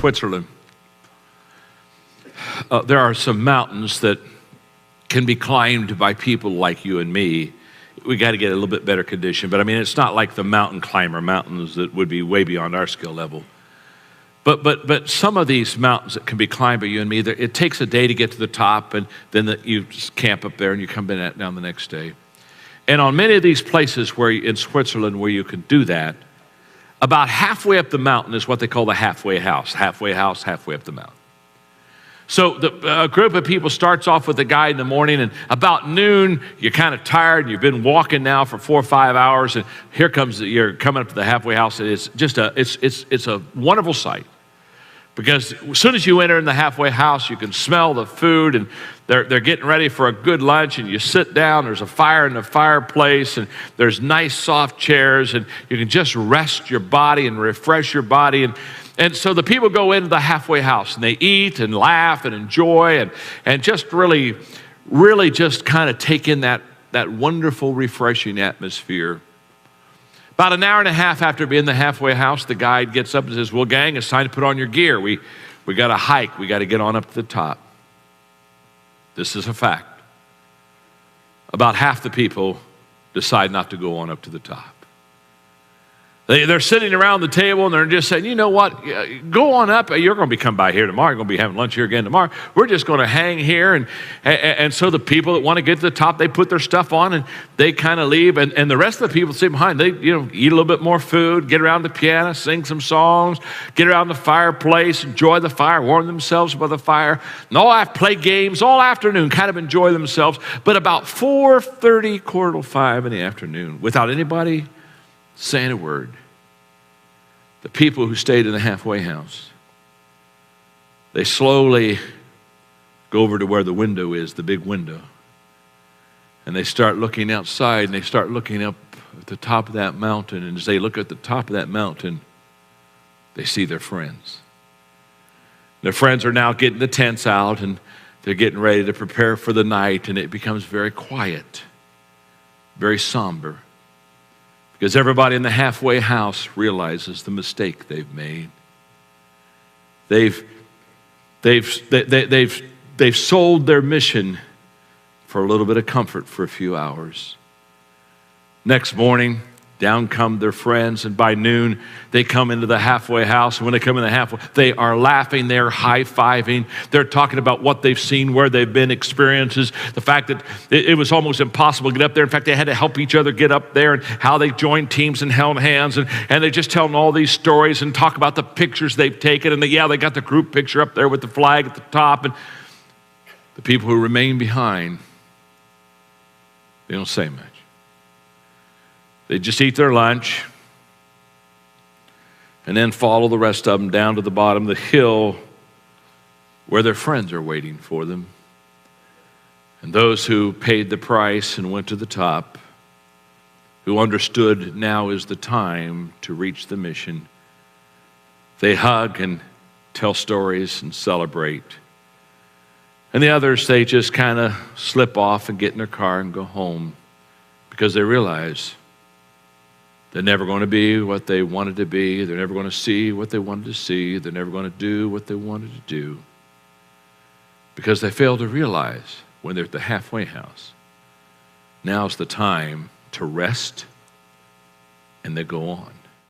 Switzerland, there are some mountains that can be climbed by people like you and me. We got to get a little bit better condition, but I mean, it's not like the mountain climber mountains that would be way beyond our skill level. But some of these mountains that can be climbed by you and me, it takes a day to get to the top, and then you just camp up there and you come down the next day. And on many of these places in Switzerland where you can do that, about halfway up the mountain is what they call the halfway house, halfway up the mountain. So a group of people starts off with a guide in the morning, and about noon, you're kind of tired, and you've been walking now for 4 or 5 hours, and you're coming up to the halfway house, and it's just it's a wonderful sight. Because as soon as you enter in the halfway house, you can smell the food, and they're getting ready for a good lunch, and you sit down, there's a fire in the fireplace, and there's nice soft chairs, and you can just rest your body and refresh your body. And so the people go into the halfway house, and they eat and laugh and enjoy and just really just kind of take in that wonderful, refreshing atmosphere. About an hour and a half after being in the halfway house, the guide gets up and says, well, gang, it's time to put on your gear. We got to hike. We got to get on up to the top. This is a fact. About half the people decide not to go on up to the top. They're sitting around the table and they're just saying, you know what, go on up. You're going to be coming by here tomorrow. You're going to be having lunch here again tomorrow. We're just going to hang here. And so the people that want to get to the top, they put their stuff on and they kind of leave. And the rest of the people sit behind. They eat a little bit more food, get around the piano, sing some songs, get around the fireplace, enjoy the fire, warm themselves by the fire. And play games all afternoon, kind of enjoy themselves. But about 4:30, 4:45 in the afternoon, without anybody saying a word, the people who stayed in the halfway house, they slowly go over to where the window is, the big window, and they start looking outside, and they start looking up at the top of that mountain, and as they look at the top of that mountain, they see their friends. Their friends are now getting the tents out, and they're getting ready to prepare for the night, and it becomes very quiet, very somber. Because everybody in the halfway house realizes the mistake they've made. They've sold their mission for a little bit of comfort for a few hours. Next morning, down come their friends, and by noon, they come into the halfway house. And when they come in the halfway, they are laughing, they're high-fiving, they're talking about what they've seen, where they've been, experiences, the fact that it was almost impossible to get up there. In fact, they had to help each other get up there, and how they joined teams and held hands, and they're just telling all these stories and talk about the pictures they've taken, and they got the group picture up there with the flag at the top, and the people who remain behind, they don't say much. They just eat their lunch and then follow the rest of them down to the bottom of the hill where their friends are waiting for them. And those who paid the price and went to the top, who understood now is the time to reach the mission, they hug and tell stories and celebrate. And the others, they just kind of slip off and get in their car and go home because they realize they're never going to be what they wanted to be. They're never going to see what they wanted to see. They're never going to do what they wanted to do because they failed to realize when they're at the halfway house, now's the time to rest and they go on.